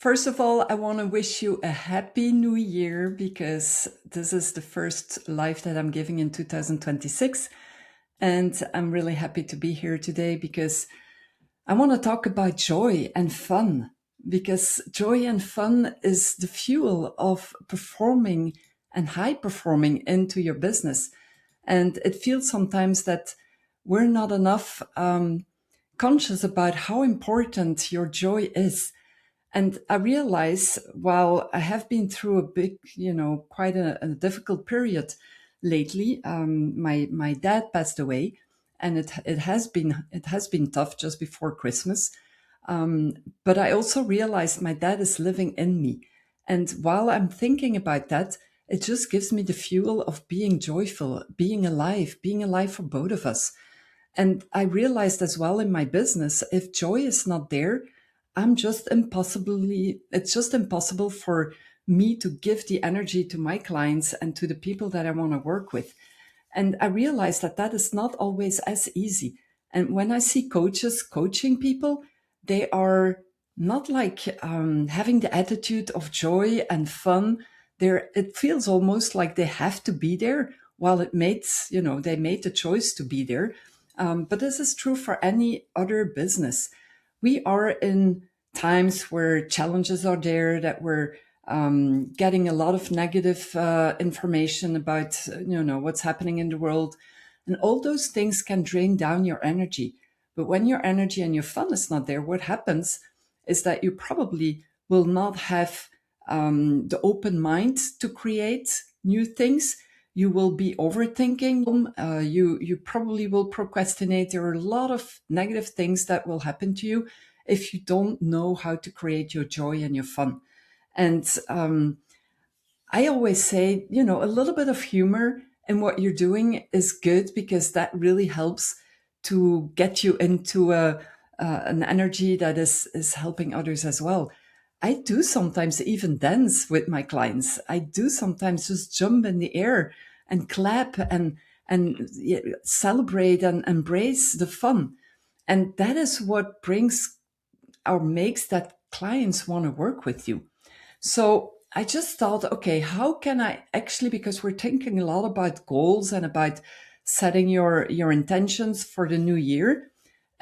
First of all, I want to wish you a happy new year because this is the first live that I'm giving in 2026. And I'm really happy to be here today because I want to talk about joy and fun, because joy and fun is the fuel of performing and high performing into your business. And it feels sometimes that we're not enough conscious about how important your joy is. And I realize while I have been through a big, quite a difficult period lately, my dad passed away, and it has been tough just before Christmas. But I also realized my dad is living in me, and while I'm thinking about that, it just gives me the fuel of being joyful, being alive for both of us. And I realized as well in my business, if joy is not there, it's just impossible for me to give the energy to my clients and to the people that I want to work with. And I realized that that is not always as easy. And when I see coaches coaching people, they are not like having the attitude of joy and fun. It feels almost like they have to be there while they made the choice to be there. But this is true for any other business. We are in times where challenges are there, that we're getting a lot of negative information about what's happening in the world, and all those things can drain down your energy. But when your energy and your fun is not there, what happens is that you probably will not have the open mind to create new things. You will be overthinking. You probably will procrastinate. There are a lot of negative things that will happen to you if you don't know how to create your joy and your fun. And I always say, a little bit of humor in what you're doing is good, because that really helps to get you into an energy that is helping others as well. I do sometimes even dance with my clients. I do sometimes just jump in the air and clap and celebrate and embrace the fun. And that is what brings or makes that clients want to work with you. So I just thought, okay, how can I actually, because we're thinking a lot about goals and about setting your intentions for the new year.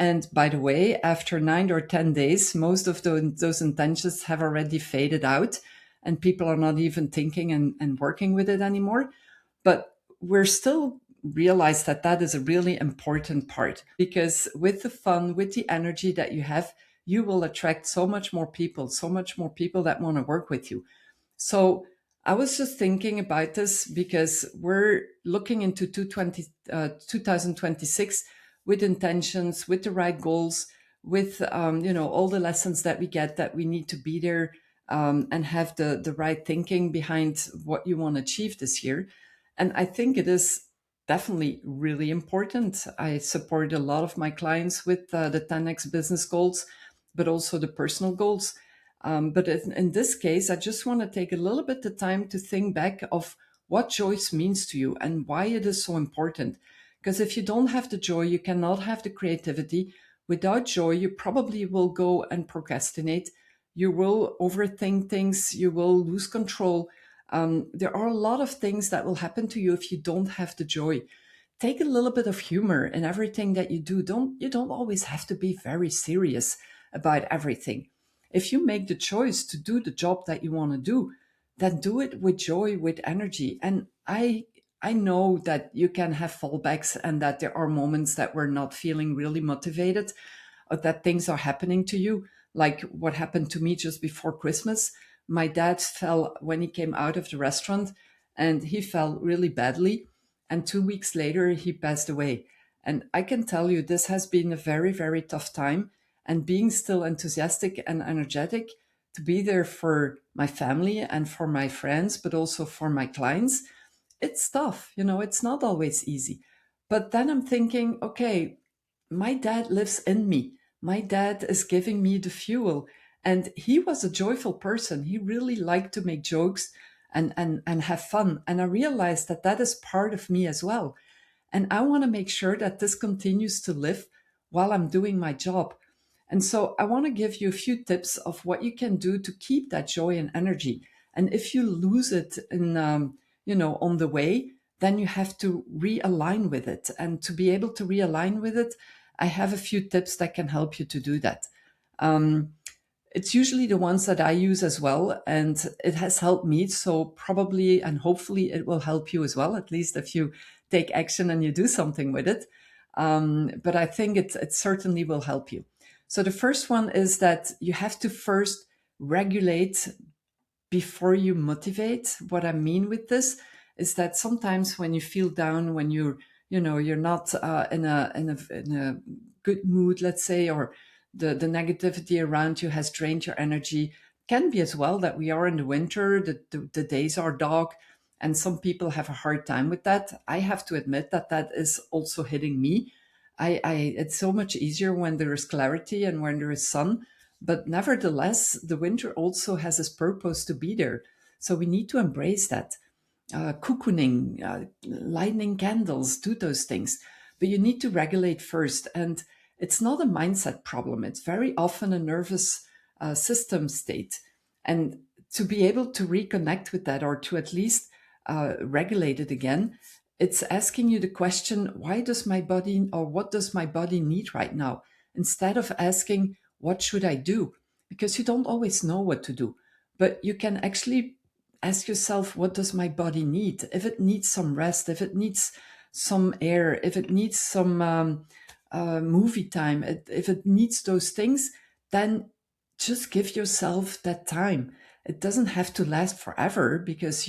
And by the way, after 9 or 10 days, most of those intentions have already faded out, and people are not even thinking and working with it anymore. But we're still realize that that is a really important part, because with the fun, with the energy that you have, you will attract so much more people that want to work with you. So I was just thinking about this because we're looking into 2026 with intentions, with the right goals, with all the lessons that we get, that we need to be there and have the right thinking behind what you want to achieve this year. And I think it is definitely really important. I support a lot of my clients with the 10x business goals, but also the personal goals. But in this case, I just want to take a little bit of time to think back of what joy means to you and why it is so important. Because if you don't have the joy, you cannot have the creativity. Without joy, you probably will go and procrastinate. You will overthink things. You will lose control. There are a lot of things that will happen to you if you don't have the joy. Take a little bit of humor in everything that you do. You don't always have to be very serious about everything. If you make the choice to do the job that you want to do, then do it with joy, with energy. And I know that you can have fallbacks, and that there are moments that we're not feeling really motivated, or that things are happening to you, like what happened to me just before Christmas. My dad fell when he came out of the restaurant, and he fell really badly. And 2 weeks later, he passed away. And I can tell you, this has been a very, very tough time. And being still enthusiastic and energetic to be there for my family and for my friends, but also for my clients, it's tough. It's not always easy. But then I'm thinking, okay, my dad lives in me. My dad is giving me the fuel. And he was a joyful person. He really liked to make jokes and have fun. And I realized that that is part of me as well. And I want to make sure that this continues to live while I'm doing my job. And so I want to give you a few tips of what you can do to keep that joy and energy. And if you lose it on the way, then you have to realign with it. And to be able to realign with it, I have a few tips that can help you to do that. It's usually the ones that I use as well, and it has helped me. So probably and hopefully it will help you as well, at least if you take action and you do something with it. But I think it certainly will help you. So the first one is that you have to first regulate before you motivate. What I mean with this is that sometimes when you feel down, when you're not in a good mood, let's say, or the negativity around you has drained your energy. Can be as well that we are in the winter, the days are dark, and some people have a hard time with that. I have to admit that is also hitting me. It's so much easier when there is clarity and when there is sun, but nevertheless, the winter also has its purpose to be there. So we need to embrace that. Cocooning, lighting candles, do those things. But you need to regulate first. And it's not a mindset problem. It's very often a nervous system state. And to be able to reconnect with that, or to at least regulate it again, it's asking you the question, why does my body, or what does my body need right now? Instead of asking, what should I do? Because you don't always know what to do. But you can actually ask yourself, what does my body need? If it needs some rest, if it needs some air, if it needs some movie time, if it needs those things, then just give yourself that time. It doesn't have to last forever, because if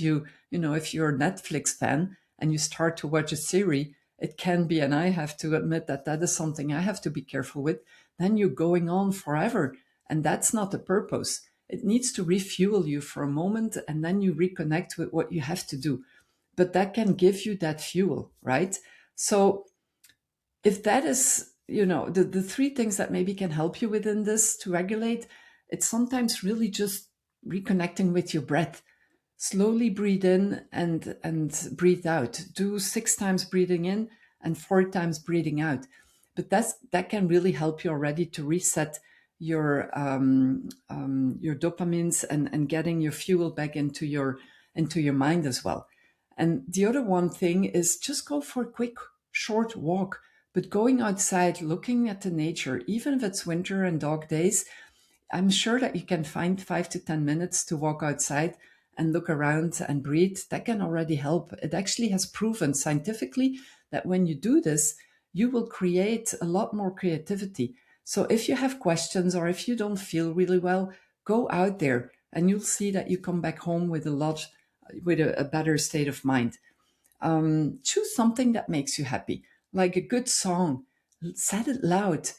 you're a Netflix fan and you start to watch a series, it can be, and I have to admit that is something I have to be careful with, then you're going on forever. And that's not the purpose. It needs to refuel you for a moment, and then you reconnect with what you have to do. But that can give you that fuel, right? So if that is, the three things that maybe can help you within this to regulate, it's sometimes really just reconnecting with your breath. Slowly breathe in and breathe out. Do 6 times breathing in and 4 times breathing out. But that can really help you already to reset your dopamines and getting your fuel back into your mind as well. And the other one thing is just go for a quick short walk, but going outside, looking at the nature, even if it's winter and dog days, I'm sure that you can find 5 to 10 minutes to walk outside and look around and breathe. That can already help. It actually has proven scientifically that when you do this, you will create a lot more creativity. So if you have questions, or if you don't feel really well, go out there and you'll see that you come back home with a better state of mind. Choose something that makes you happy, like a good song. Say it loud.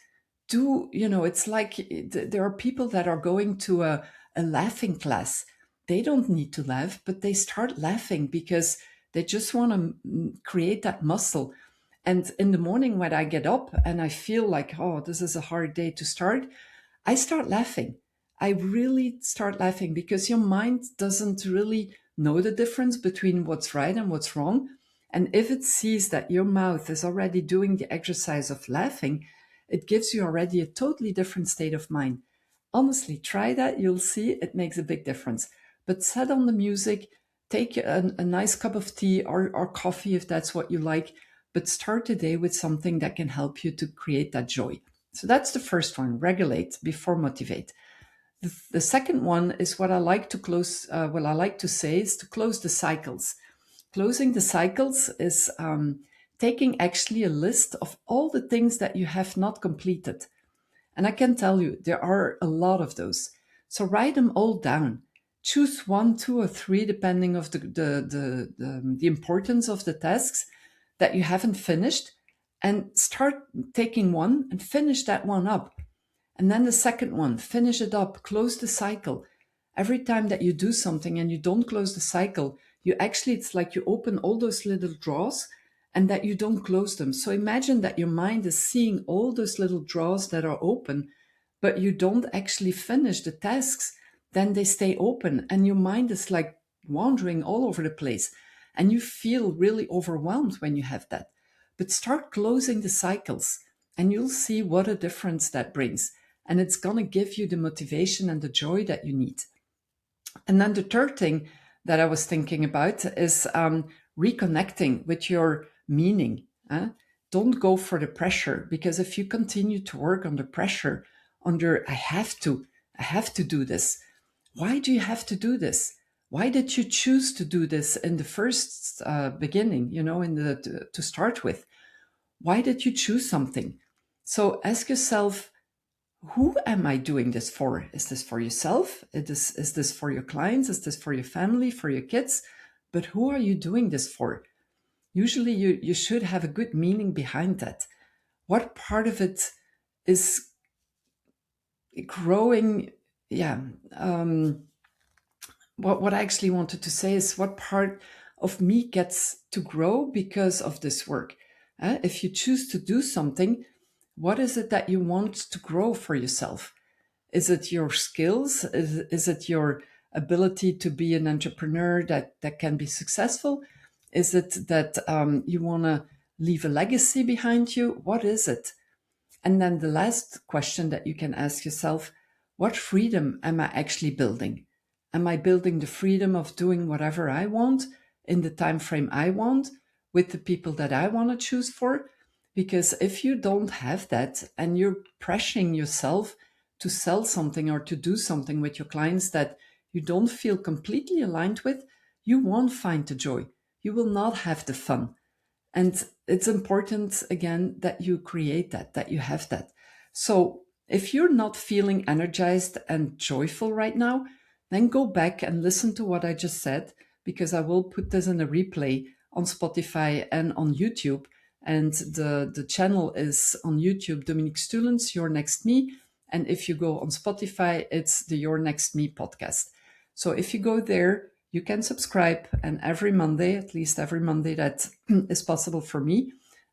It's like there are people that are going to a laughing class. They don't need to laugh, but they start laughing because they just want to create that muscle. And in the morning when I get up and I feel like, oh, this is a hard day to start, I start laughing. I really start laughing, because your mind doesn't really know the difference between what's right and what's wrong. And if it sees that your mouth is already doing the exercise of laughing, it gives you already a totally different state of mind. Honestly, try that. You'll see it makes a big difference. But set on the music, take a nice cup of tea or coffee if that's what you like, but start the day with something that can help you to create that joy. So that's the first one, regulate before motivate. The second one is what I like to say is to close the cycles. Closing the cycles is taking actually a list of all the things that you have not completed. And I can tell you, there are a lot of those. So write them all down. Choose 1, 2, or 3, depending of the importance of the tasks that you haven't finished, and start taking one and finish that one up. And then the second one, finish it up, close the cycle. Every time that you do something and you don't close the cycle, it's like you open all those little drawers and that you don't close them. So imagine that your mind is seeing all those little drawers that are open, but you don't actually finish the tasks. Then they stay open and your mind is like wandering all over the place. And you feel really overwhelmed when you have that. But start closing the cycles and you'll see what a difference that brings. and it's going to give you the motivation and the joy that you need. And then the third thing that I was thinking about is reconnecting with your meaning. Don't go for the pressure, because if you continue to work under pressure, under I have to do this. Why do you have to do this? Why did you choose to do this in the first beginning, to start with? Why did you choose something? So ask yourself, who am I doing this for? Is this for yourself? Is this for your clients? Is this for your family, for your kids? But who are you doing this for? Usually you should have a good meaning behind that. What part of it is growing? Yeah. What I actually wanted to say is, what part of me gets to grow because of this work? If you choose to do something, what is it that you want to grow for yourself? Is it your skills? Is it your ability to be an entrepreneur that can be successful? Is it that you want to leave a legacy behind you? What is it? And then the last question that you can ask yourself, what freedom am I actually building? Am I building the freedom of doing whatever I want in the time frame I want with the people that I want to choose for? Because if you don't have that and you're pressuring yourself to sell something or to do something with your clients that you don't feel completely aligned with, you won't find the joy. You will not have the fun. And it's important, again, that you create that you have that. So if you're not feeling energized and joyful right now, then go back and listen to what I just said, because I will put this in a replay on Spotify and on YouTube. And the channel is on YouTube, Dominique Stulens, Your Next Me. And if you go on Spotify, it's the Your Next Me podcast. So if you go there, you can subscribe, and every Monday, at least every Monday that is possible for me,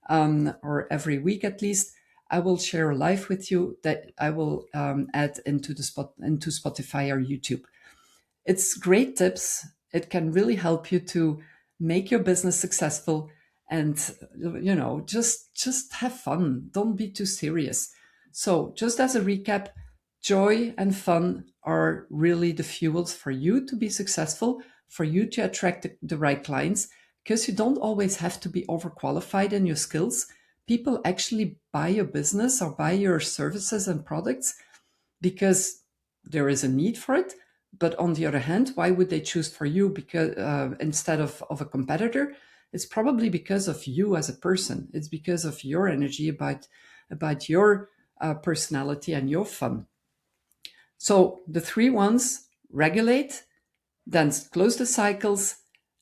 or every week at least, I will share a live with you that I will add into Spotify or YouTube. It's great tips. It can really help you to make your business successful, and just have fun. Don't be too serious. So just as a recap, joy and fun are really the fuels for you to be successful, for you to attract the right clients, because you don't always have to be overqualified in your skills. People actually buy your business or buy your services and products because there is a need for it. But on the other hand, why would they choose for you because instead of a competitor? It's probably because of you as a person. It's because of your energy, about your personality and your fun. So the three ones: regulate, then close the cycles,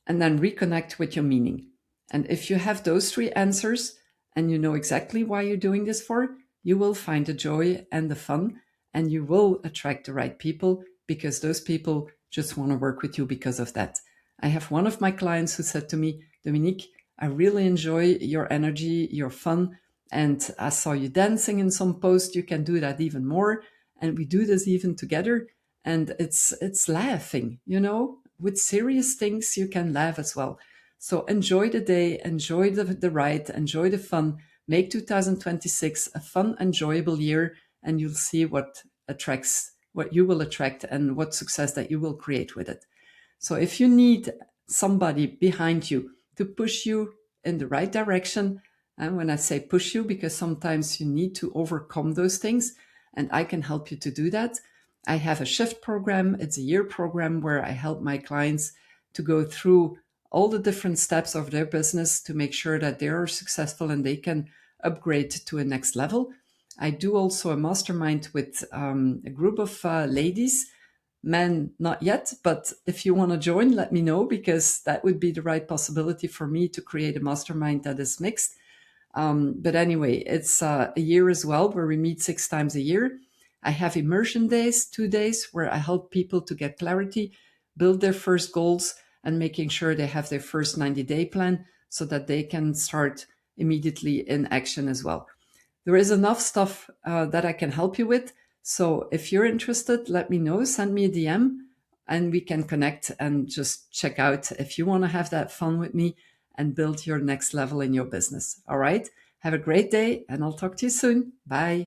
and then reconnect with your meaning. And if you have those three answers and you know exactly why you're doing this for, you will find the joy and the fun, and you will attract the right people, because those people just want to work with you because of that. I have one of my clients who said to me, Dominique, I really enjoy your energy, your fun, and I saw you dancing in some post. You can do that even more. And we do this even together. And it's laughing, with serious things, you can laugh as well. So enjoy the day, enjoy the ride, enjoy the fun, make 2026 a fun, enjoyable year, and you'll see what you will attract and what success that you will create with it. So if you need somebody behind you to push you in the right direction, and when I say push you, because sometimes you need to overcome those things, and I can help you to do that. I have a shift program. It's a year program where I help my clients to go through all the different steps of their business to make sure that they are successful and they can upgrade to a next level. I do also a mastermind with a group of ladies, men not yet, but if you want to join, let me know, because that would be the right possibility for me to create a mastermind that is mixed. But anyway, it's a year as well where we meet 6 times a year. I have immersion days, 2 days, where I help people to get clarity, build their first goals, and making sure they have their first 90-day plan so that they can start immediately in action as well. There is enough stuff that I can help you with. So if you're interested, let me know, send me a DM, and we can connect and just check out if you want to have that fun with me and build your next level in your business. All right. Have a great day, and I'll talk to you soon. Bye.